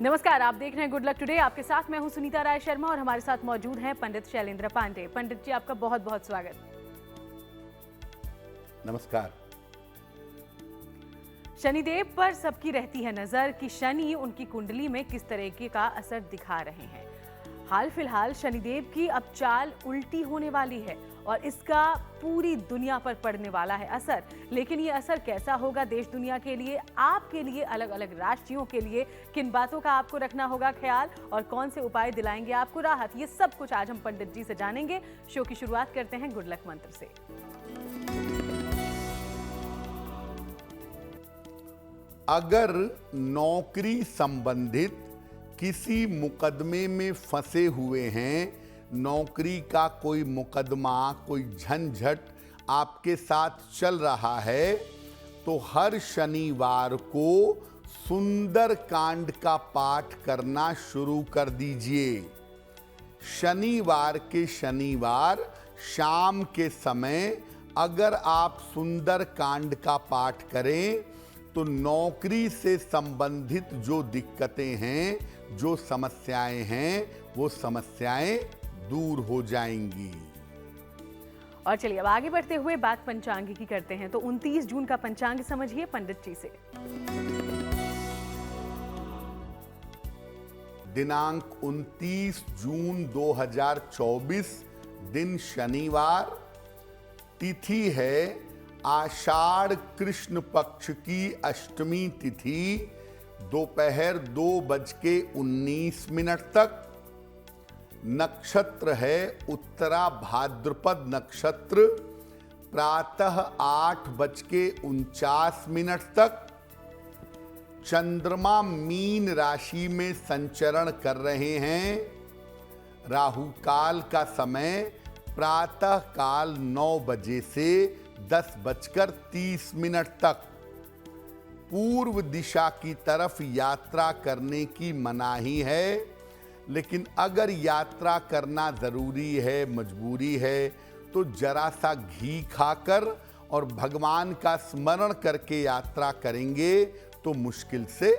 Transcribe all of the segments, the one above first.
नमस्कार, आप देख रहे हैं गुड लक टुडे। आपके साथ मैं हूं सुनीता राय शर्मा और हमारे साथ मौजूद हैं पंडित शैलेंद्र पांडे। पंडित जी, आपका बहुत बहुत स्वागत। नमस्कार। शनिदेव पर सबकी रहती है नजर कि शनि उनकी कुंडली में किस तरीके का असर दिखा रहे हैं। हाल फिलहाल शनिदेव की अब चाल उल्टी होने वाली है और इसका पूरी दुनिया पर पड़ने वाला है असर। लेकिन ये असर कैसा होगा देश दुनिया के लिए, आपके लिए, अलग अलग राशियों के लिए, किन बातों का आपको रखना होगा ख्याल और कौन से उपाय दिलाएंगे आपको राहत, ये सब कुछ आज हम पंडित जी से जानेंगे। शो की शुरुआत करते हैं गुड लक मंत्र से। अगर नौकरी संबंधित किसी मुकदमे में फंसे हुए हैं, नौकरी का कोई मुकदमा, कोई झंझट आपके साथ चल रहा है, तो हर शनिवार को सुंदर कांड का पाठ करना शुरू कर दीजिए। शनिवार के शनिवार शाम के समय अगर आप सुंदर कांड का पाठ करें तो नौकरी से संबंधित जो दिक्कतें हैं, जो समस्याएं हैं, वो समस्याएं दूर हो जाएंगी। और चलिए अब आगे बढ़ते हुए बात पंचांग की करते हैं। तो 29 जून का पंचांग समझिए पंडित जी से। दिनांक 29 जून 2024, दिन शनिवार, तिथि है आषाढ़ कृष्ण पक्ष की अष्टमी तिथि, दोपहर 2:19 तक। नक्षत्र है उत्तरा भाद्रपद नक्षत्र, प्रातः 8:49 तक। चंद्रमा मीन राशि में संचरण कर रहे हैं। राहु काल का समय प्रातः काल 9 बजे से 10:30 तक। पूर्व दिशा की तरफ यात्रा करने की मनाही है, लेकिन अगर यात्रा करना जरूरी है, मजबूरी है, तो जरा सा घी खाकर और भगवान का स्मरण करके यात्रा करेंगे तो मुश्किल से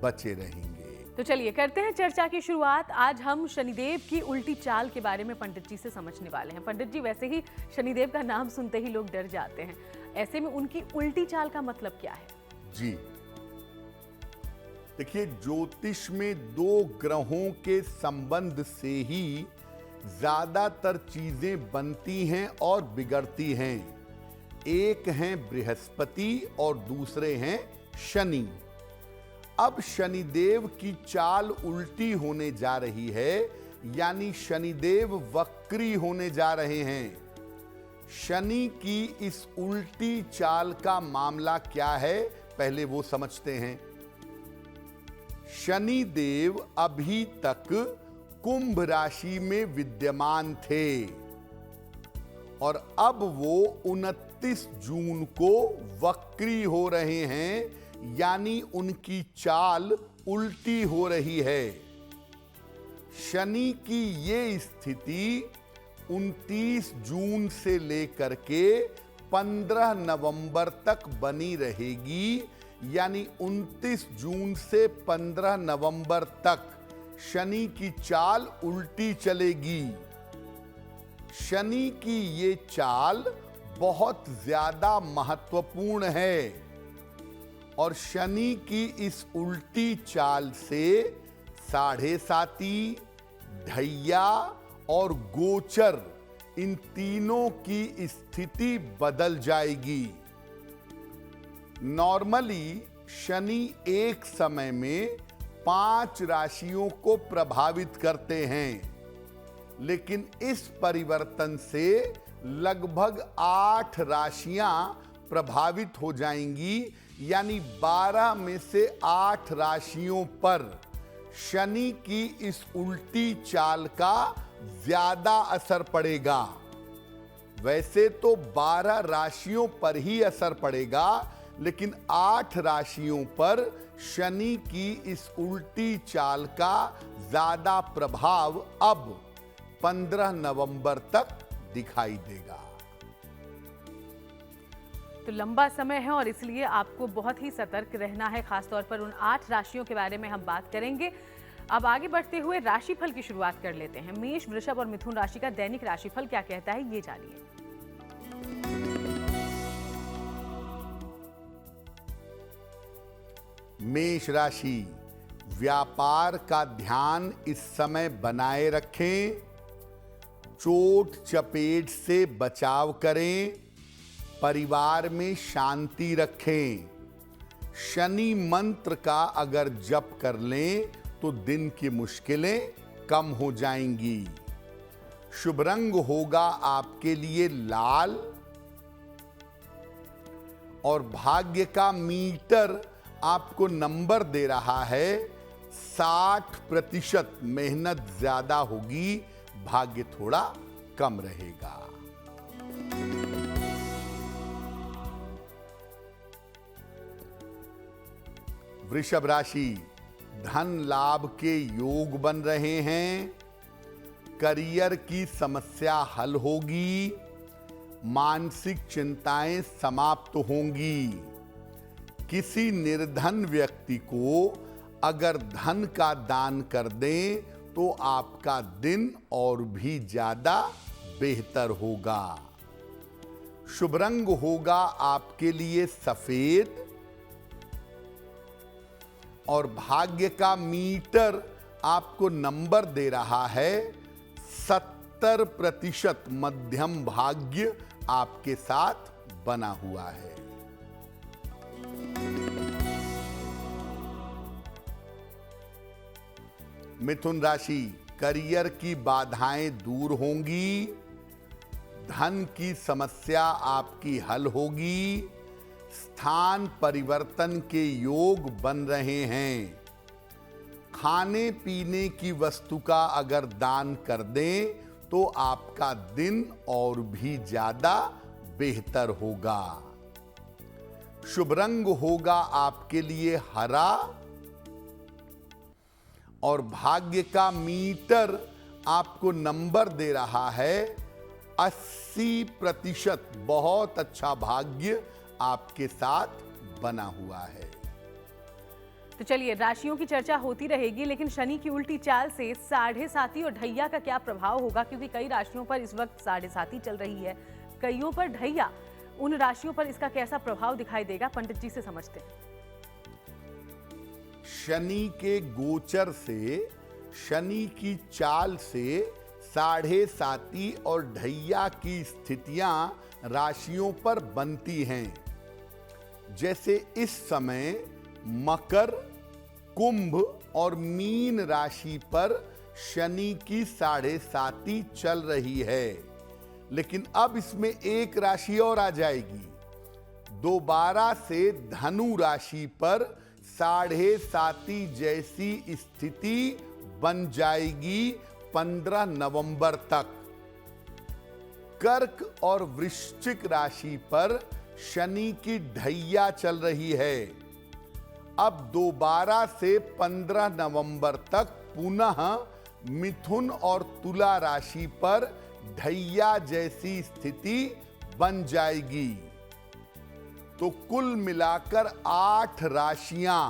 बचे रहेंगे। तो चलिए करते हैं चर्चा की शुरुआत। आज हम शनिदेव की उल्टी चाल के बारे में पंडित जी से समझने वाले हैं। पंडित जी, वैसे ही शनिदेव का नाम सुनते ही लोग डर जाते हैं, ऐसे में उनकी उल्टी चाल का मतलब क्या है? जी देखिए, ज्योतिष में 2 ग्रहों के संबंध से ही ज्यादातर चीजें बनती हैं और बिगड़ती हैं। एक हैं बृहस्पति और दूसरे हैं शनि। अब शनिदेव की चाल उल्टी होने जा रही है, यानी शनिदेव वक्री होने जा रहे हैं। शनि की इस उल्टी चाल का मामला क्या है, पहले वो समझते हैं। शनि देव अभी तक कुंभ राशि में विद्यमान थे और अब वो 29 जून को वक्री हो रहे हैं, यानी उनकी चाल उल्टी हो रही है। शनि की ये स्थिति 29 जून से लेकर के 15 नवंबर तक बनी रहेगी, यानी 29 जून से 15 नवंबर तक शनि की चाल उल्टी चलेगी। शनि की ये चाल बहुत ज्यादा महत्वपूर्ण है और शनि की इस उल्टी चाल से 7.5, ढैया और गोचर, इन तीनों की स्थिति बदल जाएगी। नॉर्मली शनि एक समय में 5 राशियों को प्रभावित करते हैं, लेकिन इस परिवर्तन से लगभग 8 राशियां प्रभावित हो जाएंगी, यानी 12 में से 8 राशियों पर शनि की इस उल्टी चाल का ज्यादा असर पड़ेगा। वैसे तो 12 राशियों पर ही असर पड़ेगा, लेकिन 8 राशियों पर शनि की इस उल्टी चाल का ज्यादा प्रभाव अब 15 नवंबर तक दिखाई देगा। तो लंबा समय है और इसलिए आपको बहुत ही सतर्क रहना है। खासतौर पर उन 8 राशियों के बारे में हम बात करेंगे। अब आगे बढ़ते हुए राशिफल की शुरुआत कर लेते हैं। मेष, वृषभ और मिथुन राशि का दैनिक राशिफल क्या कहता है, ये जानिए। मेष राशि, व्यापार का ध्यान इस समय बनाए रखें। चोट चपेट से बचाव करें। परिवार में शांति रखें। शनि मंत्र का अगर जप कर लें तो दिन की मुश्किलें कम हो जाएंगी। शुभ रंग होगा आपके लिए लाल और भाग्य का मीटर आपको नंबर दे रहा है 60%। मेहनत ज्यादा होगी, भाग्य थोड़ा कम रहेगा। वृषभ राशि, धन लाभ के योग बन रहे हैं। करियर की समस्या हल होगी। मानसिक चिंताएं समाप्त होंगी। किसी निर्धन व्यक्ति को अगर धन का दान कर दें तो आपका दिन और भी ज्यादा बेहतर होगा। शुभ रंग होगा आपके लिए सफेद और भाग्य का मीटर आपको नंबर दे रहा है 70%। मध्यम भाग्य आपके साथ बना हुआ है। मिथुन राशि, करियर की बाधाएं दूर होंगी। धन की समस्या आपकी हल होगी। स्थान परिवर्तन के योग बन रहे हैं। खाने पीने की वस्तु का अगर दान कर दें तो आपका दिन और भी ज्यादा बेहतर होगा। शुभ रंग होगा आपके लिए हरा और भाग्य का मीटर आपको नंबर दे रहा है 80%। बहुत अच्छा भाग्य आपके साथ बना हुआ है। तो चलिए, राशियों की चर्चा होती रहेगी, लेकिन शनि की उल्टी चाल से 7.5 और ढैया का क्या प्रभाव होगा, क्योंकि कई राशियों पर इस वक्त 7.5 चल रही है, कईयों पर ढैया। उन राशियों पर इसका कैसा प्रभाव दिखाई देगा, पंडित जी से समझते हैं। शनि के गोचर से, शनि की चाल से 7.5 और ढैया की स्थितियां राशियों पर बनती हैं। जैसे इस समय मकर, कुंभ और मीन राशि पर शनि की 7.5 चल रही है, लेकिन अब इसमें एक राशि और आ जाएगी। दोबारा से धनु राशि पर 7.5 जैसी स्थिति बन जाएगी 15 नवंबर तक। कर्क और वृश्चिक राशि पर शनि की ढैया चल रही है। अब दोबारा से 15 नवंबर तक पुनः मिथुन और तुला राशि पर ढैया जैसी स्थिति बन जाएगी। तो कुल मिलाकर 8 राशियां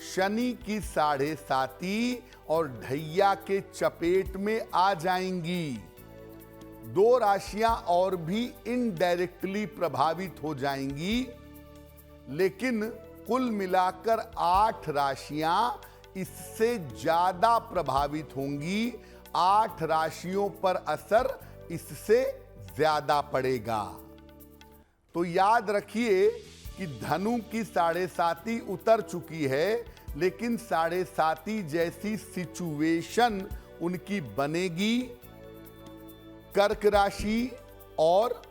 शनि की 7.5 और ढैया के चपेट में आ जाएंगी। 2 राशियां और भी इनडायरेक्टली प्रभावित हो जाएंगी, लेकिन कुल मिलाकर 8 राशियां इससे ज्यादा प्रभावित होंगी। 8 राशियों पर असर इससे ज्यादा पड़ेगा। तो याद रखिए कि धनु की 7.5 उतर चुकी है, लेकिन 7.5 जैसी सिचुएशन उनकी बनेगी। कर्क राशि और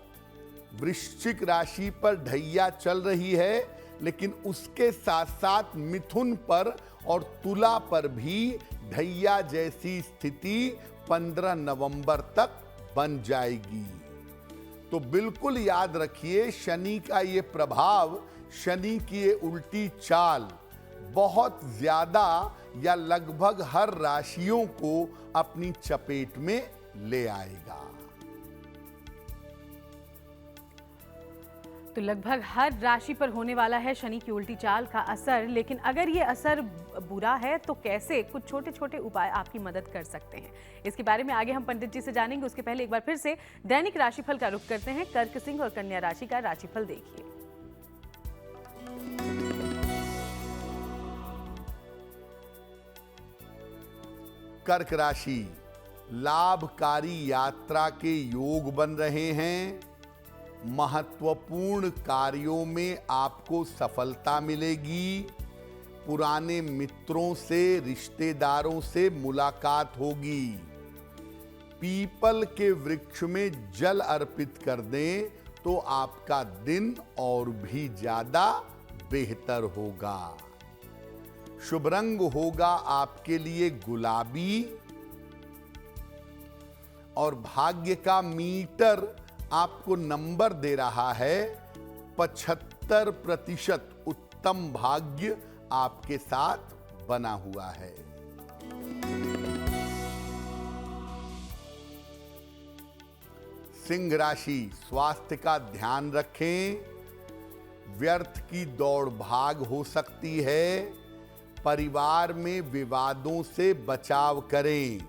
वृश्चिक राशि पर ढैया चल रही है, लेकिन उसके साथ साथ मिथुन पर और तुला पर भी ढैया जैसी स्थिति 15 नवंबर तक बन जाएगी। तो बिल्कुल याद रखिए, शनि का ये प्रभाव, शनि की ये उल्टी चाल बहुत ज्यादा या लगभग हर राशियों को अपनी चपेट में ले आएगा। तो लगभग हर राशि पर होने वाला है शनि की उल्टी चाल का असर, लेकिन अगर ये असर बुरा है तो कैसे कुछ छोटे छोटे उपाय आपकी मदद कर सकते हैं, इसके बारे में आगे हम पंडित जी से जानेंगे। उसके पहले एक बार फिर से दैनिक राशिफल का रुख करते हैं। कर्क, सिंह और कन्या राशि का राशिफल देखिए। कर्क राशि, लाभकारी यात्रा के योग बन रहे हैं। महत्वपूर्ण कार्यों में आपको सफलता मिलेगी। पुराने मित्रों से, रिश्तेदारों से मुलाकात होगी। पीपल के वृक्ष में जल अर्पित कर दें तो आपका दिन और भी ज्यादा बेहतर होगा। शुभ रंग होगा आपके लिए गुलाबी और भाग्य का मीटर आपको नंबर दे रहा है 75%। उत्तम भाग्य आपके साथ बना हुआ है। सिंह राशि, स्वास्थ्य का ध्यान रखें। व्यर्थ की दौड़ भाग हो सकती है। परिवार में विवादों से बचाव करें।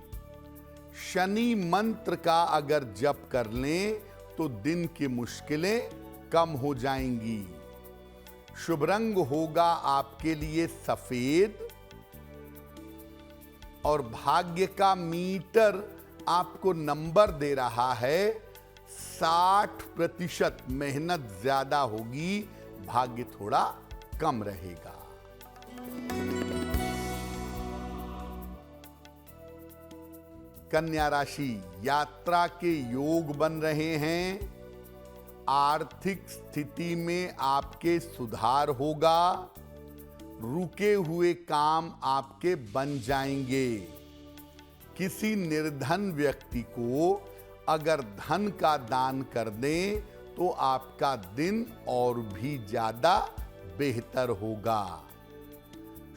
शनि मंत्र का अगर जप कर लें तो दिन की मुश्किलें कम हो जाएंगी। शुभ रंग होगा आपके लिए सफेद और भाग्य का मीटर आपको नंबर दे रहा है 60%। मेहनत ज्यादा होगी, भाग्य थोड़ा कम रहेगा। कन्या राशि, यात्रा के योग बन रहे हैं। आर्थिक स्थिति में आपके सुधार होगा। रुके हुए काम आपके बन जाएंगे। किसी निर्धन व्यक्ति को अगर धन का दान कर दें तो आपका दिन और भी ज्यादा बेहतर होगा।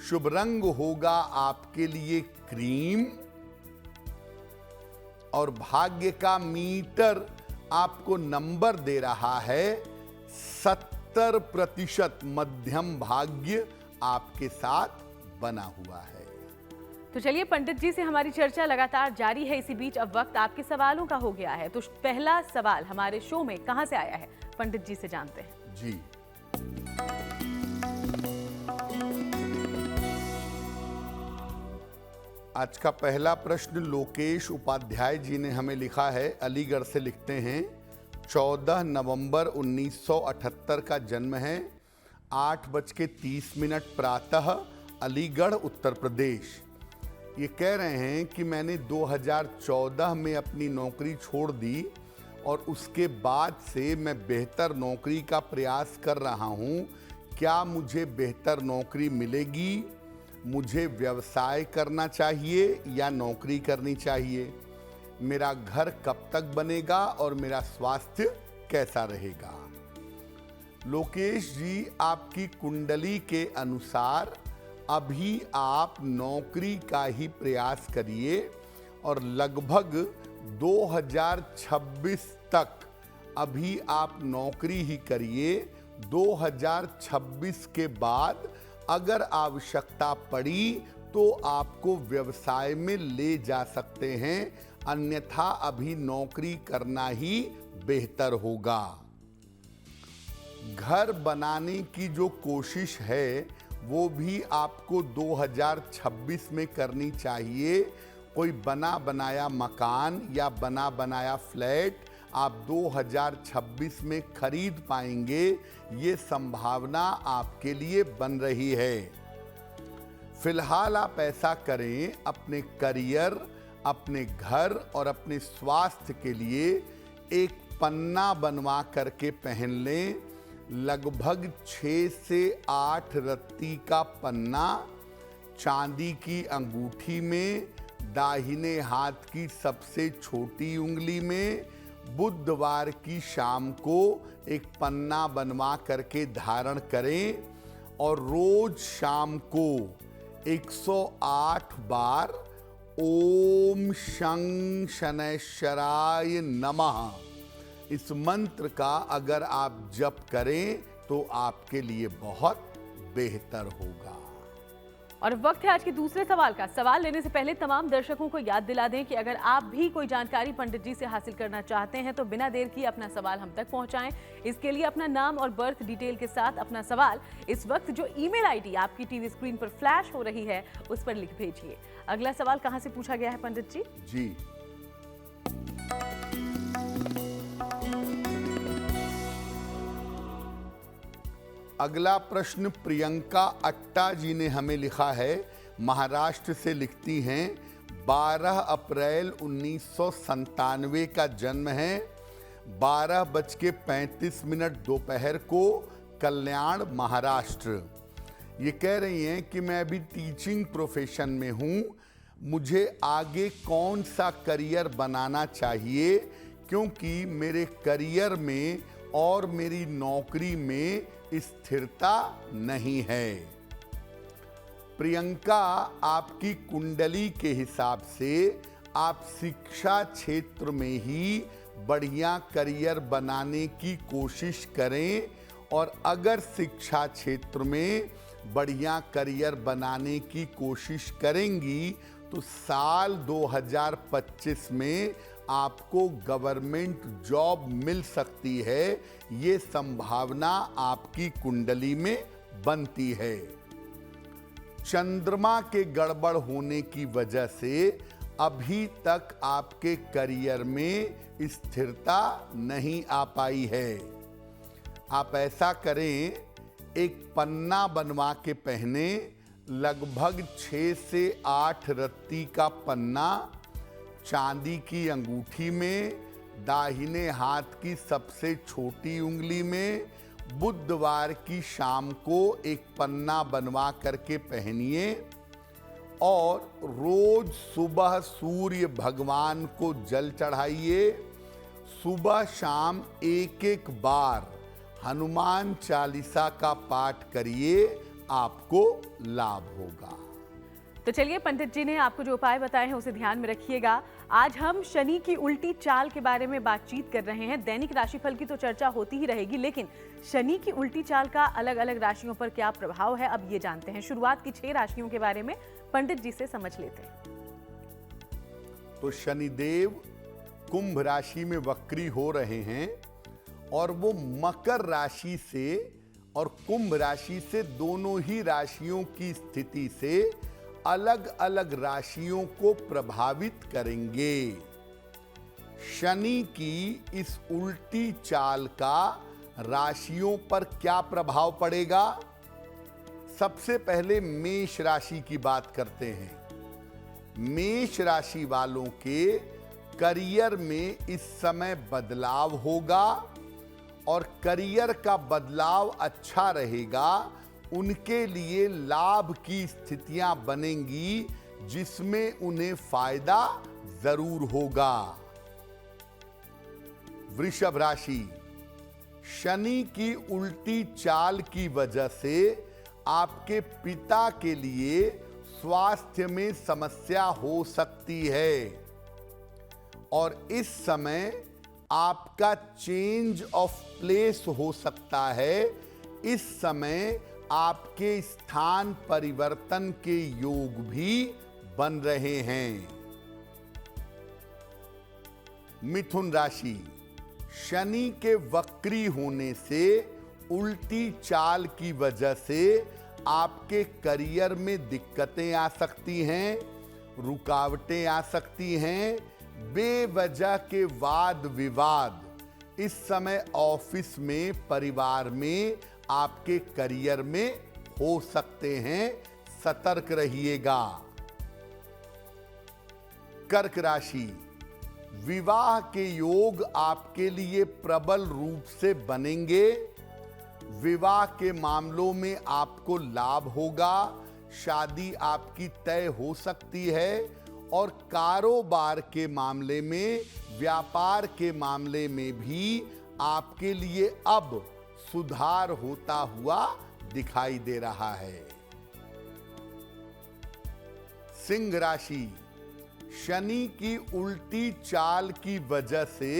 शुभ रंग होगा आपके लिए क्रीम और भाग्य का मीटर आपको नंबर दे रहा है 70%। मध्यम भाग्य आपके साथ बना हुआ है। तो चलिए पंडित जी से हमारी चर्चा लगातार जारी है। इसी बीच अब वक्त आपके सवालों का हो गया है। तो पहला सवाल हमारे शो में कहां से आया है, पंडित जी से जानते हैं। जी, आज का पहला प्रश्न लोकेश उपाध्याय जी ने हमें लिखा है। अलीगढ़ से लिखते हैं। 14 नवंबर 1978 का जन्म है। 8:30 प्रातः, अलीगढ़, उत्तर प्रदेश। ये कह रहे हैं कि मैंने 2014 में अपनी नौकरी छोड़ दी और उसके बाद से मैं बेहतर नौकरी का प्रयास कर रहा हूँ। क्या मुझे बेहतर नौकरी मिलेगी? मुझे व्यवसाय करना चाहिए या नौकरी करनी चाहिए? मेरा घर कब तक बनेगा और मेरा स्वास्थ्य कैसा रहेगा? लोकेश जी, आपकी कुंडली के अनुसार अभी आप नौकरी का ही प्रयास करिए और लगभग 2026 तक अभी आप नौकरी ही करिए। 2026 के बाद अगर आवश्यकता पड़ी तो आपको व्यवसाय में ले जा सकते हैं, अन्यथा अभी नौकरी करना ही बेहतर होगा। घर बनाने की जो कोशिश है वो भी आपको 2026 में करनी चाहिए। कोई बना बनाया मकान या बना बनाया फ्लैट आप 2026 में खरीद पाएंगे, ये संभावना आपके लिए बन रही है। फिलहाल आप ऐसा करें, अपने करियर, अपने घर और अपने स्वास्थ्य के लिए एक पन्ना बनवा करके पहन लें। लगभग 6 से 8 रत्ती का पन्ना चांदी की अंगूठी में, दाहिने हाथ की सबसे छोटी उंगली में, बुधवार की शाम को एक पन्ना बनवा करके धारण करें और रोज शाम को 108 बार ओम शं शनैश्चराय नमः इस मंत्र का अगर आप जप करें तो आपके लिए बहुत बेहतर होगा। और वक्त है आज के दूसरे सवाल का। सवाल लेने से पहले तमाम दर्शकों को याद दिला दें कि अगर आप भी कोई जानकारी पंडित जी से हासिल करना चाहते हैं तो बिना देर किए अपना सवाल हम तक पहुंचाएं। इसके लिए अपना नाम और बर्थ डिटेल के साथ अपना सवाल इस वक्त जो ईमेल आईडी आपकी टीवी स्क्रीन पर फ्लैश हो रही है उस पर लिख भेजिए। अगला सवाल कहां से पूछा गया है पंडित जी? जी, अगला प्रश्न प्रियंका अट्टा जी ने हमें लिखा है, महाराष्ट्र से लिखती हैं, 12 अप्रैल 1997 का जन्म है, 12:35 दोपहर को, कल्याण महाराष्ट्र। ये कह रही हैं कि मैं अभी टीचिंग प्रोफेशन में हूँ, मुझे आगे कौन सा करियर बनाना चाहिए क्योंकि मेरे करियर में और मेरी नौकरी में स्थिरता नहीं है। प्रियंका, आपकी कुंडली के हिसाब से आप शिक्षा क्षेत्र में ही बढ़िया करियर बनाने की कोशिश करें और अगर शिक्षा क्षेत्र में बढ़िया करियर बनाने की कोशिश करेंगी तो साल 2025 में आपको गवर्नमेंट जॉब मिल सकती है। ये संभावना आपकी कुंडली में बनती है। चंद्रमा के गड़बड़ होने की वजह से अभी तक आपके करियर में स्थिरता नहीं आ पाई है। आप ऐसा करें, एक पन्ना बनवा के पहने, लगभग 6 से 8 रत्ती का पन्ना चांदी की अंगूठी में, दाहिने हाथ की सबसे छोटी उंगली में, बुधवार की शाम को एक पन्ना बनवा करके पहनिए और रोज सुबह सूर्य भगवान को जल चढ़ाइए। सुबह शाम एक एक बार हनुमान चालीसा का पाठ करिए, आपको लाभ होगा। तो चलिए, पंडित जी ने आपको जो उपाय बताए हैं उसे ध्यान में रखिएगा। आज हम शनि की उल्टी चाल के बारे में बातचीत कर रहे हैं। दैनिक राशिफल की तो चर्चा होती ही रहेगी, लेकिन शनि की उल्टी चाल का अलग अलग राशियों पर क्या प्रभाव है, अब ये जानते हैं। शुरुआत की 6 राशियों के बारे में पंडित जी से समझ लेते हैं। तो शनिदेव कुंभ राशि में वक्री हो रहे हैं और वो मकर राशि से और कुंभ राशि से, दोनों ही राशियों की स्थिति से अलग अलग राशियों को प्रभावित करेंगे। शनि की इस उल्टी चाल का राशियों पर क्या प्रभाव पड़ेगा? सबसे पहले मेष राशि की बात करते हैं। मेष राशि वालों के करियर में इस समय बदलाव होगा और करियर का बदलाव अच्छा रहेगा। उनके लिए लाभ की स्थितियां बनेंगी जिसमें उन्हें फायदा जरूर होगा। वृषभ राशि, शनि की उल्टी चाल की वजह से आपके पिता के लिए स्वास्थ्य में समस्या हो सकती है और इस समय आपका चेंज ऑफ प्लेस हो सकता है। इस समय आपके स्थान परिवर्तन के योग भी बन रहे हैं। मिथुन राशि, शनि के वक्री होने से उल्टी चाल की वजह से आपके करियर में दिक्कतें आ सकती हैं, रुकावटें आ सकती हैं। बेवजह के वाद विवाद इस समय ऑफिस में, परिवार में, आपके करियर में हो सकते हैं। सतर्क रहिएगा। कर्क राशि, विवाह के योग आपके लिए प्रबल रूप से बनेंगे। विवाह के मामलों में आपको लाभ होगा। शादी आपकी तय हो सकती है और कारोबार के मामले में, व्यापार के मामले में भी आपके लिए अब सुधार होता हुआ दिखाई दे रहा है। सिंह राशि, शनि की उल्टी चाल की वजह से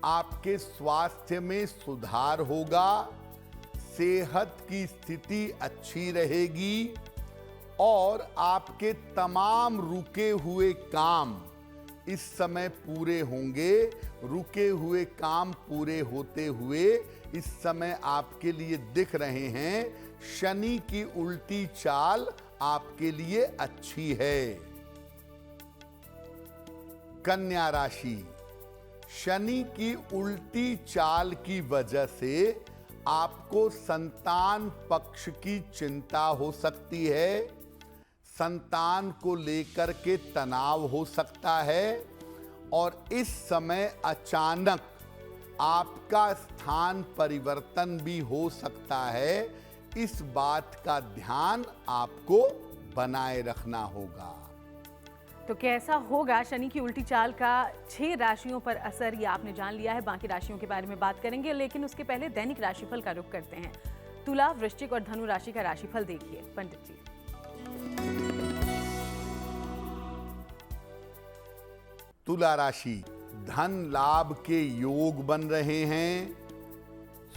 आपके स्वास्थ्य में सुधार होगा, सेहत की स्थिति अच्छी रहेगी और आपके तमाम रुके हुए काम इस समय पूरे होंगे। रुके हुए काम पूरे होते हुए इस समय आपके लिए दिख रहे हैं। शनि की उल्टी चाल आपके लिए अच्छी है। कन्या राशि, शनि की उल्टी चाल की वजह से आपको संतान पक्ष की चिंता हो सकती है। संतान को लेकर के तनाव हो सकता है और इस समय अचानक आपका स्थान परिवर्तन भी हो सकता है। इस बात का ध्यान आपको बनाए रखना होगा। तो कैसा होगा शनि की उल्टी चाल का 6 राशियों पर असर, ये आपने जान लिया है। बाकी राशियों के बारे में बात करेंगे, लेकिन उसके पहले दैनिक राशिफल का रुख करते हैं। तुला, वृश्चिक और धनु राशि का राशिफल देखिए पंडित जी। तुला राशि, धन लाभ के योग बन रहे हैं।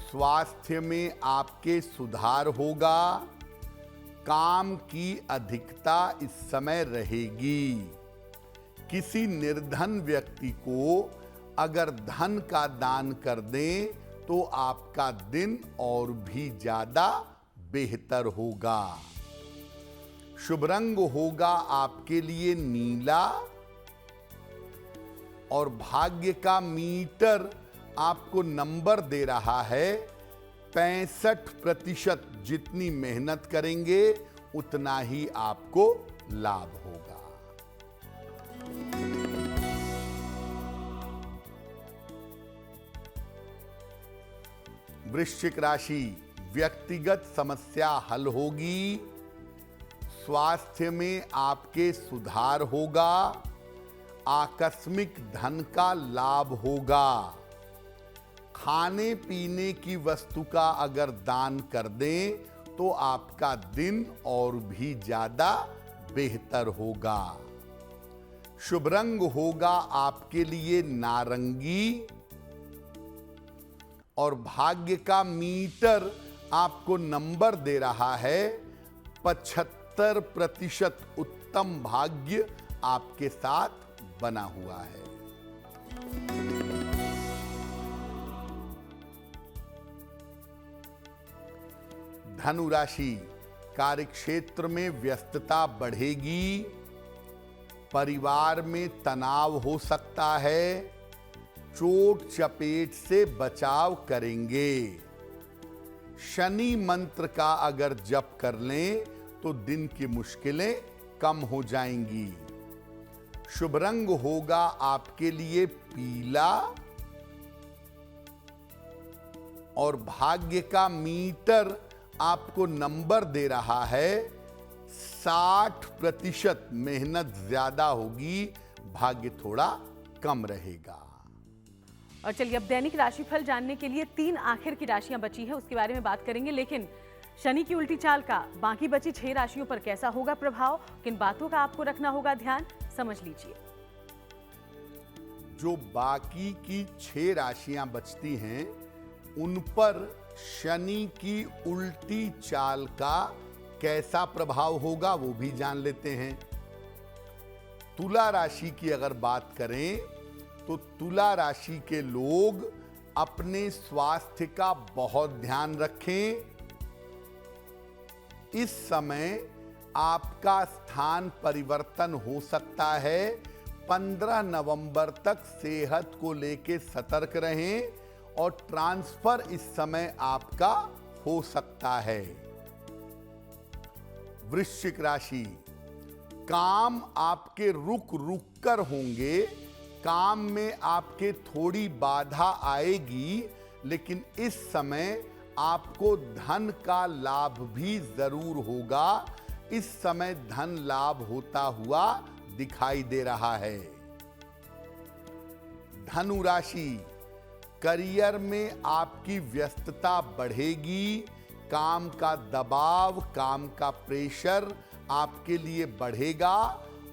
स्वास्थ्य में आपके सुधार होगा। काम की अधिकता इस समय रहेगी। किसी निर्धन व्यक्ति को अगर धन का दान कर दें तो आपका दिन और भी ज्यादा बेहतर होगा। शुभ रंग होगा आपके लिए नीला और भाग्य का मीटर आपको नंबर दे रहा है 65%। जितनी मेहनत करेंगे उतना ही आपको लाभ होगा। वृश्चिक राशि, व्यक्तिगत समस्या हल होगी। स्वास्थ्य में आपके सुधार होगा। आकस्मिक धन का लाभ होगा। खाने पीने की वस्तु का अगर दान कर दें तो आपका दिन और भी ज्यादा बेहतर होगा। शुभ रंग होगा आपके लिए नारंगी और भाग्य का मीटर आपको नंबर दे रहा है 75%। उत्तम भाग्य आपके साथ बना हुआ है। धनु राशि, कार्यक्षेत्र में व्यस्तता बढ़ेगी। परिवार में तनाव हो सकता है। चोट चपेट से बचाव करेंगे। शनि मंत्र का अगर जप कर लें तो दिन की मुश्किलें कम हो जाएंगी। शुभ रंग होगा आपके लिए पीला और भाग्य का मीटर आपको नंबर दे रहा है 60%। मेहनत ज्यादा होगी, भाग्य थोड़ा कम रहेगा। और चलिए अब दैनिक राशिफल जानने के लिए 3 आखिर की राशियां बची है, उसके बारे में बात करेंगे। लेकिन शनि की उल्टी चाल का बाकी बची 6 राशियों पर कैसा होगा प्रभाव, किन बातों का आपको रखना होगा ध्यान, समझ लीजिए। जो बाकी की 6 राशियां बचती हैं उन पर शनि की उल्टी चाल का कैसा प्रभाव होगा वो भी जान लेते हैं। तुला राशि की अगर बात करें तो तुला राशि के लोग अपने स्वास्थ्य का बहुत ध्यान रखें। इस समय आपका स्थान परिवर्तन हो सकता है। 15 नवंबर तक सेहत को लेकर सतर्क रहें और ट्रांसफर इस समय आपका हो सकता है। वृश्चिक राशि, काम आपके रुक रुक कर होंगे। काम में आपके थोड़ी बाधा आएगी, लेकिन इस समय आपको धन का लाभ भी जरूर होगा। इस समय धन लाभ होता हुआ दिखाई दे रहा है। धनु राशि, करियर में आपकी व्यस्तता बढ़ेगी। काम का दबाव, काम का प्रेशर आपके लिए बढ़ेगा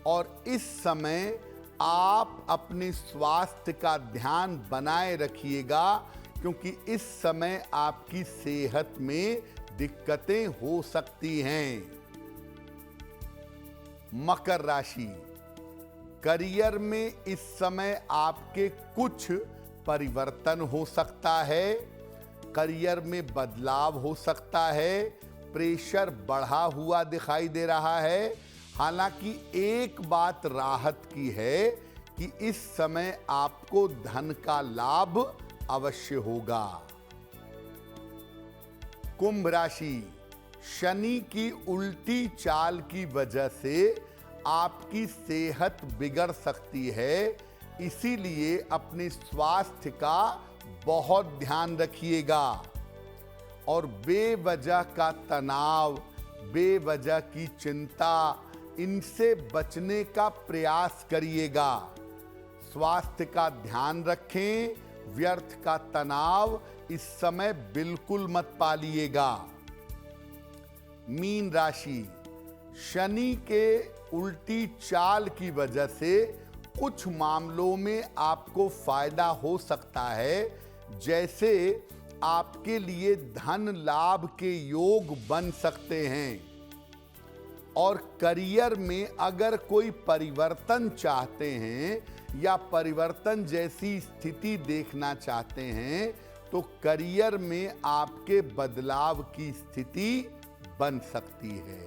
और इस समय आप अपने स्वास्थ्य का ध्यान बनाए रखिएगा, क्योंकि इस समय आपकी सेहत में दिक्कतें हो सकती हैं। मकर राशि, करियर में इस समय आपके कुछ परिवर्तन हो सकता है, करियर में बदलाव हो सकता है, प्रेशर बढ़ा हुआ दिखाई दे रहा है। हालांकि एक बात राहत की है कि इस समय आपको धन का लाभ अवश्य होगा। कुंभ राशि, शनि की उल्टी चाल की वजह से आपकी सेहत बिगड़ सकती है, इसीलिए अपने स्वास्थ्य का बहुत ध्यान रखिएगा और बेवजह का तनाव, बेवजह की चिंता, इनसे बचने का प्रयास करिएगा। स्वास्थ्य का ध्यान रखें, व्यर्थ का तनाव इस समय बिल्कुल मत पालिएगा। मीन राशि, शनि के उल्टी चाल की वजह से कुछ मामलों में आपको फायदा हो सकता है, जैसे आपके लिए धन लाभ के योग बन सकते हैं। और करियर में अगर कोई परिवर्तन चाहते हैं या परिवर्तन जैसी स्थिति देखना चाहते हैं, तो करियर में आपके बदलाव की स्थिति बन सकती है।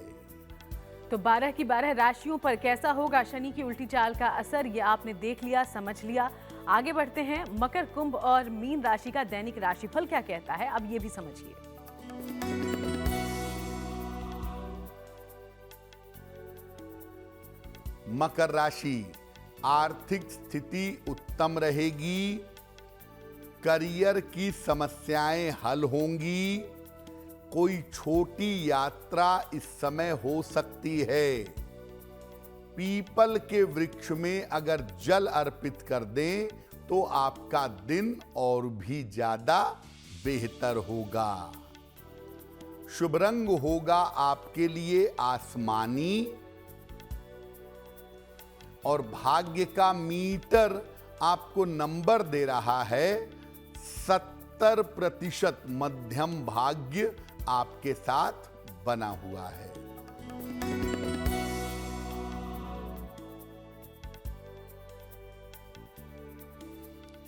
तो 12 की 12 राशियों पर कैसा होगा शनि की उल्टी चाल का असर, ये आपने देख लिया, समझ लिया। आगे बढ़ते हैं, मकर, कुंभ और मीन राशि का दैनिक राशिफल क्या कहता है, अब ये भी समझिए। मकर राशि, आर्थिक स्थिति उत्तम रहेगी, करियर की समस्याएं हल होंगी, कोई छोटी यात्रा इस समय हो सकती है। पीपल के वृक्ष में अगर जल अर्पित कर दें तो आपका दिन और भी ज्यादा बेहतर होगा। शुभ रंग होगा आपके लिए आसमानी और भाग्य का मीटर आपको नंबर दे रहा है 70% मध्यम भाग्य आपके साथ बना हुआ है।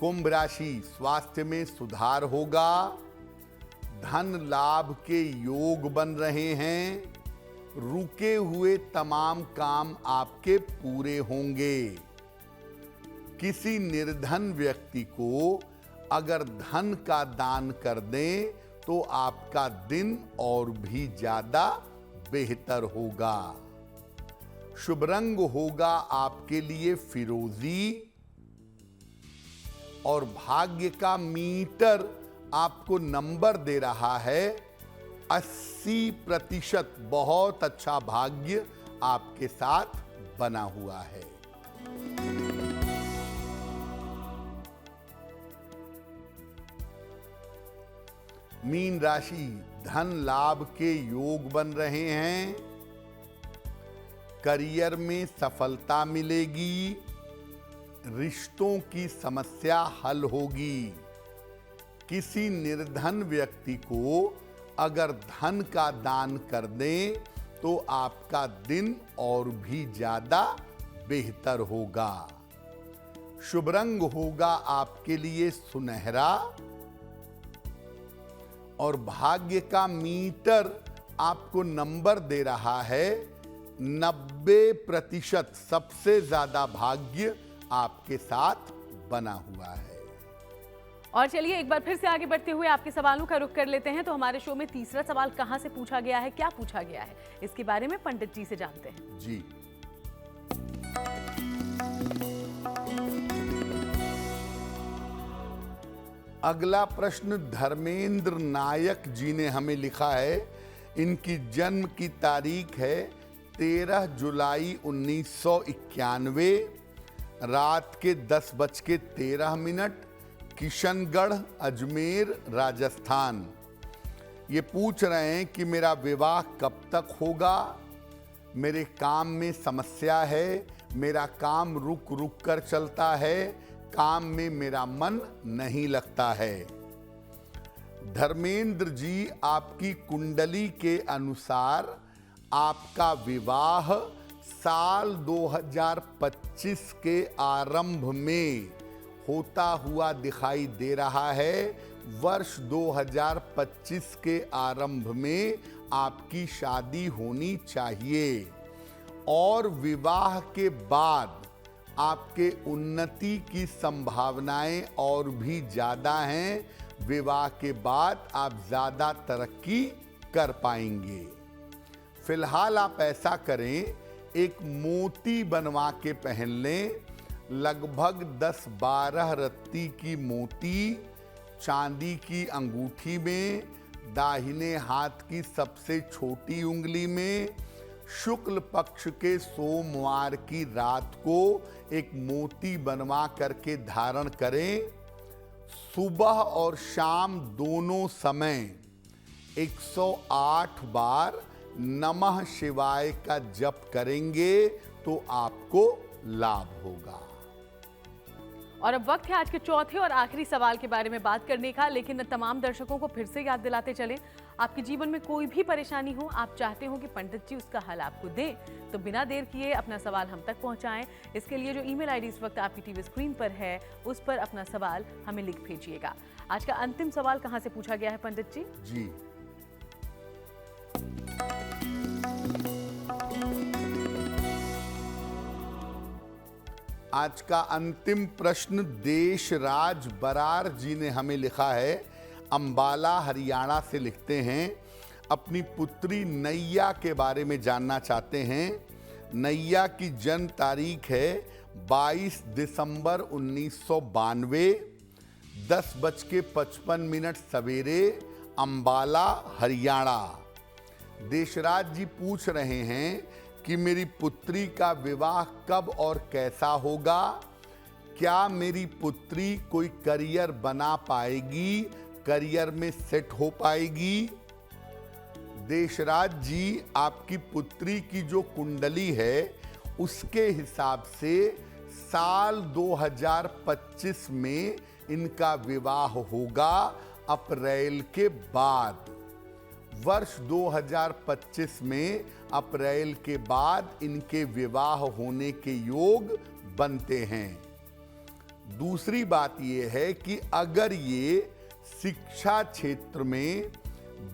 कुंभ राशि, स्वास्थ्य में सुधार होगा, धन लाभ के योग बन रहे हैं, रुके हुए तमाम काम आपके पूरे होंगे। किसी निर्धन व्यक्ति को अगर धन का दान कर दें तो आपका दिन और भी ज्यादा बेहतर होगा। शुभ रंग होगा आपके लिए फिरोजी और भाग्य का मीटर आपको नंबर दे रहा है 80%। बहुत अच्छा भाग्य आपके साथ बना हुआ है। मीन राशि, धन लाभ के योग बन रहे हैं, करियर में सफलता मिलेगी, रिश्तों की समस्या हल होगी। किसी निर्धन व्यक्ति को अगर धन का दान कर दें तो आपका दिन और भी ज्यादा बेहतर होगा। शुभ रंग होगा आपके लिए सुनहरा और भाग्य का मीटर आपको नंबर दे रहा है 90%। सबसे ज्यादा भाग्य आपके साथ बना हुआ है। और चलिए एक बार फिर से आगे बढ़ते हुए आपके सवालों का रुख कर लेते हैं। तो हमारे शो में तीसरा सवाल कहां से पूछा गया है, क्या पूछा गया है, इसके बारे में पंडित जी से जानते हैं। जी, अगला प्रश्न धर्मेंद्र नायक जी ने हमें लिखा है। इनकी जन्म की तारीख है 13 जुलाई 1991, रात के 10:13, किशनगढ़, अजमेर, राजस्थान। ये पूछ रहे हैं कि मेरा विवाह कब तक होगा, मेरे काम में समस्या है, मेरा काम रुक रुक कर चलता है, काम में मेरा मन नहीं लगता है। धर्मेंद्र जी, आपकी कुंडली के अनुसार आपका विवाह साल 2025 के आरंभ में होता हुआ दिखाई दे रहा है। वर्ष 2025 के आरंभ में आपकी शादी होनी चाहिए और विवाह के बाद आपके उन्नति की संभावनाएं और भी ज़्यादा हैं। विवाह के बाद आप ज़्यादा तरक्की कर पाएंगे। फिलहाल आप ऐसा करें, एक मोती बनवा के पहन लें। लगभग 10-12 रत्ती की मोती चांदी की अंगूठी में, दाहिने हाथ की सबसे छोटी उंगली में, शुक्ल पक्ष के सोमवार की रात को एक मोती बनवा करके धारण करें। सुबह और शाम दोनों समय 108 बार नमः शिवाय का जप करेंगे तो आपको लाभ होगा। और अब वक्त है आज के चौथे और आखिरी सवाल के बारे में बात करने का, लेकिन तमाम दर्शकों को फिर से याद दिलाते चलें, आपके जीवन में कोई भी परेशानी हो, आप चाहते हो कि पंडित जी उसका हल आपको दें, तो बिना देर किए अपना सवाल हम तक पहुंचाएं। इसके लिए जो ईमेल आईडी इस वक्त आपकी टीवी स्क्रीन पर है, उस पर अपना सवाल हमें लिख भेजिएगा। आज का अंतिम सवाल कहां से पूछा गया है पंडित जी? जी, आज का अंतिम प्रश्न देशराज बरार जी ने हमें लिखा है। अंबाला हरियाणा से लिखते हैं, अपनी पुत्री नैया के बारे में जानना चाहते हैं। नैया की जन्म तारीख है 22 दिसंबर 1992, 10:55 सवेरे, अंबाला हरियाणा। देशराज जी पूछ रहे हैं कि मेरी पुत्री का विवाह कब और कैसा होगा, क्या मेरी पुत्री कोई करियर बना पाएगी, करियर में सेट हो पाएगी। देशराज जी, आपकी पुत्री की जो कुंडली है उसके हिसाब से साल 2025 में इनका विवाह होगा, अप्रैल के बाद। वर्ष 2025 में अप्रैल के बाद इनके विवाह होने के योग बनते हैं। दूसरी बात यह है कि अगर ये शिक्षा क्षेत्र में,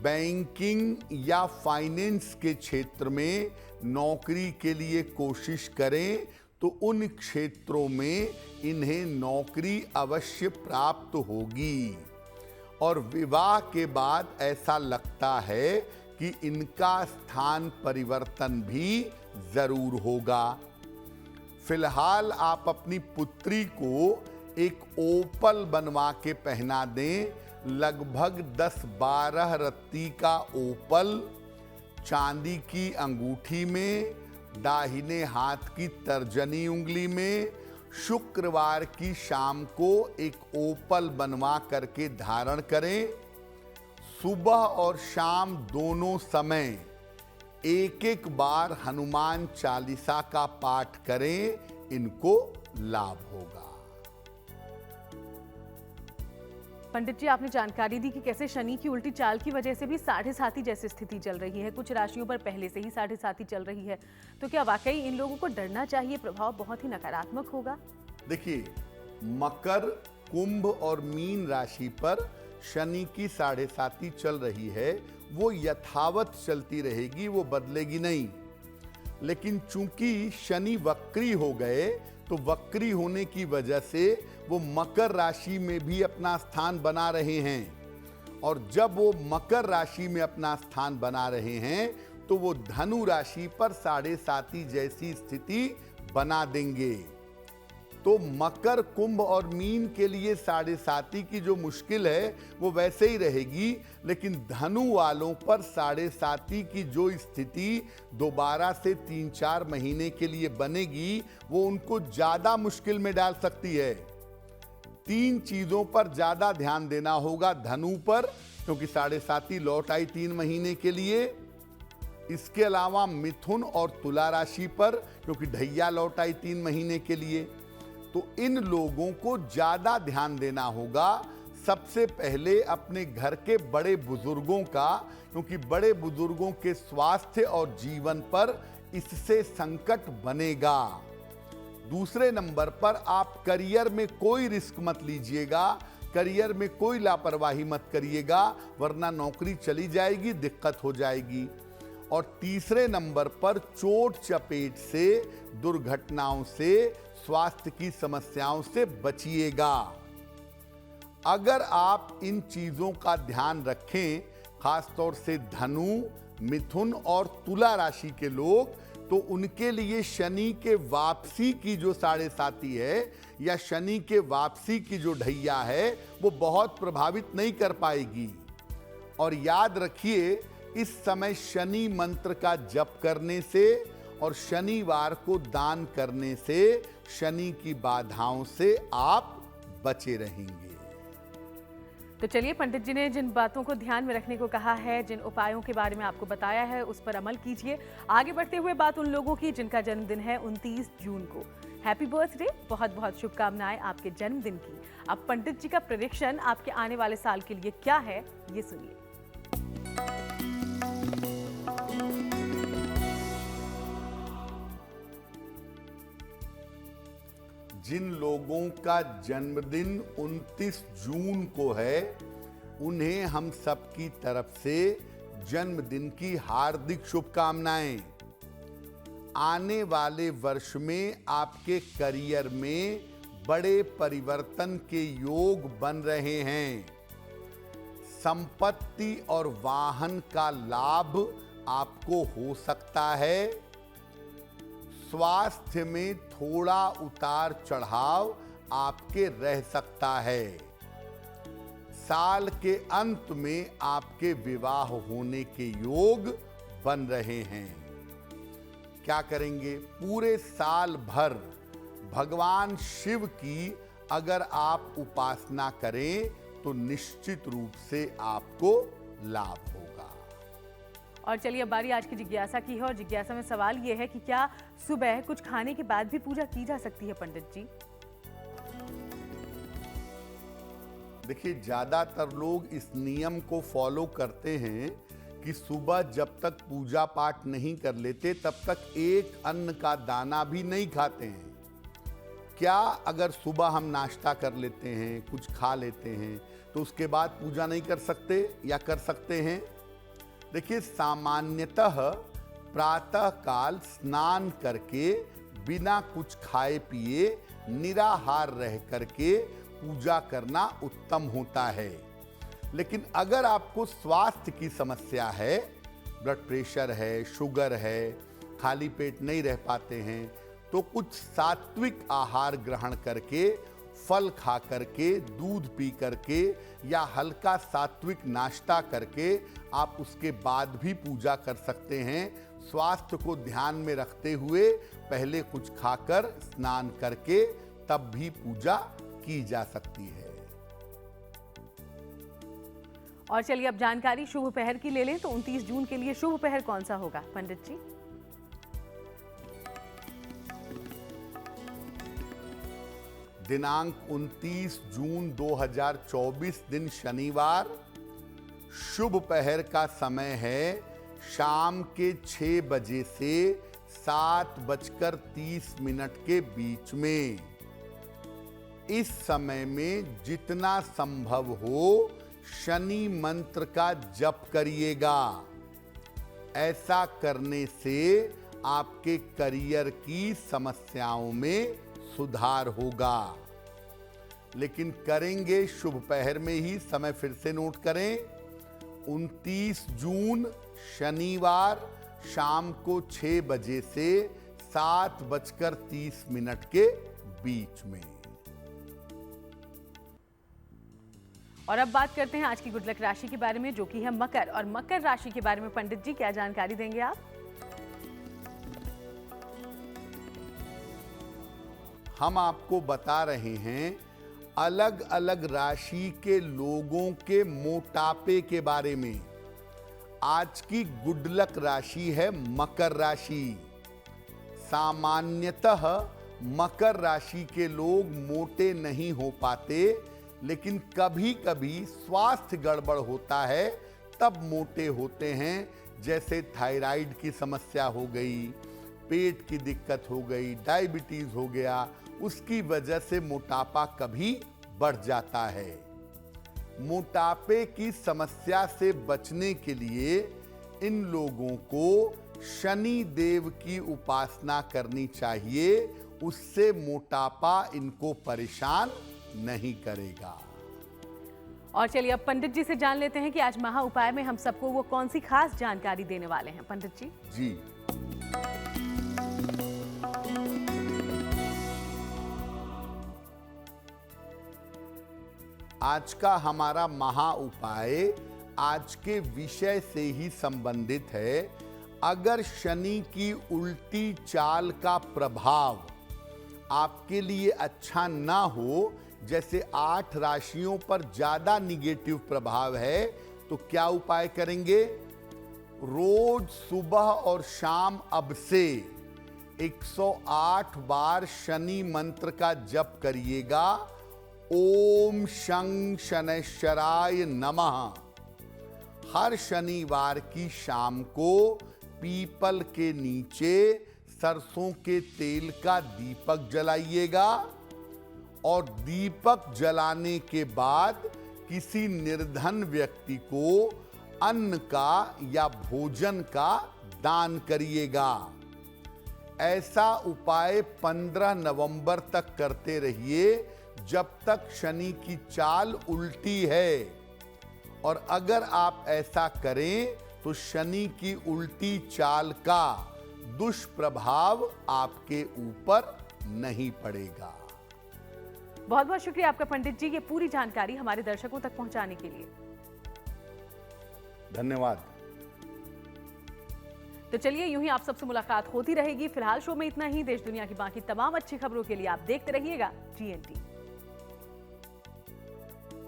बैंकिंग या फाइनेंस के क्षेत्र में नौकरी के लिए कोशिश करें तो उन क्षेत्रों में इन्हें नौकरी अवश्य प्राप्त होगी। और विवाह के बाद ऐसा लगता है कि इनका स्थान परिवर्तन भी जरूर होगा। फिलहाल आप अपनी पुत्री को एक ओपल बनवा के पहना दें। लगभग 10-12 रत्ती का ओपल चांदी की अंगूठी में, दाहिने हाथ की तर्जनी उंगली में, शुक्रवार की शाम को एक ओपल बनवा करके धारण करें। सुबह और शाम दोनों समय एक बार हनुमान चालीसा का पाठ करें, इनको लाभ होगा। पंडित जी, आपने जानकारी दी कि कैसे शनि की उल्टी चाल की वजह से भी 7.5 जैसी स्थिति चल रही है। कुछ राशियों पर पहले से ही 7.5 चल रही है, तो क्या वाकई इन लोगों को डरना चाहिए? प्रभाव बहुत ही नकारात्मक होगा। देखिए, मकर, कुंभ और मीन राशि पर शनि की 7.5 चल रही है, वो यथावत चलती रहेगी, वो बदलेगी नहीं। लेकिन चूंकि शनि वक्री हो गए, तो वक्री होने की वजह से वो मकर राशि में भी अपना स्थान बना रहे हैं। और जब वो मकर राशि में अपना स्थान बना रहे हैं तो वो धनु राशि पर 7.5 जैसी स्थिति बना देंगे। तो मकर, कुंभ और मीन के लिए 7.5 की जो मुश्किल है वो वैसे ही रहेगी, लेकिन धनु वालों पर 7.5 की जो स्थिति दोबारा से 3-4 महीने के लिए बनेगी, वो उनको ज्यादा मुश्किल में डाल सकती है। 3 चीजों पर ज्यादा ध्यान देना होगा। धनु पर, क्योंकि 7.5 लौट आई 3 महीने के लिए। इसके अलावा मिथुन और तुला राशि पर, क्योंकि ढैया लौट आई 3 महीने के लिए, तो इन लोगों को ज्यादा ध्यान देना होगा। सबसे पहले अपने घर के बड़े बुजुर्गों का, क्योंकि बड़े बुजुर्गों के स्वास्थ्य और जीवन पर इससे संकट बनेगा। दूसरे नंबर पर आप करियर में कोई रिस्क मत लीजिएगा, करियर में कोई लापरवाही मत करिएगा, वरना नौकरी चली जाएगी, दिक्कत हो जाएगी। और तीसरे नंबर पर चोट चपेट से, दुर्घटनाओं से, स्वास्थ्य की समस्याओं से बचिएगा। अगर आप इन चीजों का ध्यान रखें, खासतौर से धनु, मिथुन और तुला राशि के लोग, तो उनके लिए शनि के वापसी की जो 7.5 है या शनि के वापसी की जो ढैया है वो बहुत प्रभावित नहीं कर पाएगी। और याद रखिए, इस समय शनि मंत्र का जप करने से और शनिवार को दान करने से शनि की बाधाओं से आप बचे रहेंगे। तो चलिए, पंडित जी ने जिन बातों को ध्यान में रखने को कहा है, जिन उपायों के बारे में आपको बताया है, उस पर अमल कीजिए। आगे बढ़ते हुए बात उन लोगों की जिनका जन्मदिन है 29 जून को। हैप्पी बर्थडे, बहुत बहुत शुभकामनाएं आपके जन्मदिन की। अब पंडित जी का प्रेडिक्शन आपके आने वाले साल के लिए क्या है, ये सुनिए। जिन लोगों का जन्मदिन 29 जून को है, उन्हें हम सबकी तरफ से जन्मदिन की हार्दिक शुभकामनाएं। आने वाले वर्ष में आपके करियर में बड़े परिवर्तन के योग बन रहे हैं। संपत्ति और वाहन का लाभ आपको हो सकता है। स्वास्थ्य में थोड़ा उतार चढ़ाव आपके रह सकता है। साल के अंत में आपके विवाह होने के योग बन रहे हैं। क्या करेंगे? पूरे साल भर भगवान शिव की अगर आप उपासना करें तो निश्चित रूप से आपको लाभ होगा। और चलिए, अब बारी आज की जिज्ञासा की है, और जिज्ञासा में सवाल ये है कि क्या सुबह कुछ खाने के बाद भी पूजा की जा सकती है पंडित जी? देखिए, ज्यादातर लोग इस नियम को फॉलो करते हैं कि सुबह जब तक पूजा पाठ नहीं कर लेते तब तक एक अन्न का दाना भी नहीं खाते हैं। क्या अगर सुबह हम नाश्ता कर लेते हैं, कुछ खा लेते हैं, तो उसके बाद पूजा नहीं कर सकते या कर सकते हैं? देखिए, सामान्यतः प्रातः काल स्नान करके बिना कुछ खाए पिए निराहार रह करके पूजा करना उत्तम होता है। लेकिन अगर आपको स्वास्थ्य की समस्या है, ब्लड प्रेशर है, शुगर है, खाली पेट नहीं रह पाते हैं, तो कुछ सात्विक आहार ग्रहण करके, फल खा करके, दूध पी करके या हल्का सात्विक नाश्ता करके आप उसके बाद भी पूजा कर सकते हैं। स्वास्थ्य को ध्यान में रखते हुए पहले कुछ खाकर स्नान करके तब भी पूजा की जा सकती है। और चलिए, अब जानकारी शुभ पहर की ले लें। तो 29 जून के लिए शुभ पहर कौन सा होगा पंडित जी? दिनांक 29 जून 2024 दिन शनिवार। शुभ पहर का समय है शाम के 6 बजे से 7:30 के बीच में। इस समय में जितना संभव हो शनि मंत्र का जप करिएगा। ऐसा करने से आपके करियर की समस्याओं में सुधार होगा। लेकिन करेंगे शुभ पहर में ही। समय फिर से नोट करें, 29 जून शनिवार शाम को 6 बजे से 7:30 के बीच में। और अब बात करते हैं आज की गुड लक राशि के बारे में, जो कि है मकर। और मकर राशि के बारे में पंडित जी क्या जानकारी देंगे आप? हम आपको बता रहे हैं अलग अलग राशि के लोगों के मोटापे के बारे में। आज की गुड लक राशि है मकर राशि। सामान्यतः मकर राशि के लोग मोटे नहीं हो पाते, लेकिन कभी कभी स्वास्थ्य गड़बड़ होता है तब मोटे होते हैं। जैसे थायराइड की समस्या हो गई, पेट की दिक्कत हो गई, डायबिटीज हो गया, उसकी वजह से मोटापा कभी बढ़ जाता है। मोटापे की समस्या से बचने के लिए इन लोगों को शनि देव की उपासना करनी चाहिए, उससे मोटापा इनको परेशान नहीं करेगा। और चलिए अब पंडित जी से जान लेते हैं कि आज महा उपाय में हम सबको वो कौन सी खास जानकारी देने वाले हैं। पंडित जी जी, आज का हमारा महा उपाय आज के विषय से ही संबंधित है। अगर शनि की उल्टी चाल का प्रभाव आपके लिए अच्छा ना हो, जैसे 8 राशियों पर ज्यादा निगेटिव प्रभाव है, तो क्या उपाय करेंगे? रोज सुबह और शाम अब से 108 बार शनि मंत्र का जप करिएगा। ओम शं शनैश्चराय नमः। हर शनिवार की शाम को पीपल के नीचे सरसों के तेल का दीपक जलाइएगा और दीपक जलाने के बाद किसी निर्धन व्यक्ति को अन्न का या भोजन का दान करिएगा। ऐसा उपाय 15 नवंबर तक करते रहिए, जब तक शनि की चाल उल्टी है। और अगर आप ऐसा करें तो शनि की उल्टी चाल का दुष्प्रभाव आपके ऊपर नहीं पड़ेगा। बहुत बहुत शुक्रिया आपका पंडित जी, ये पूरी जानकारी हमारे दर्शकों तक पहुंचाने के लिए। धन्यवाद। तो चलिए यूं ही आप सबसे मुलाकात होती रहेगी। फिलहाल शो में इतना ही। देश दुनिया की बाकी तमाम अच्छी खबरों के लिए आप देखते रहिएगा GNT।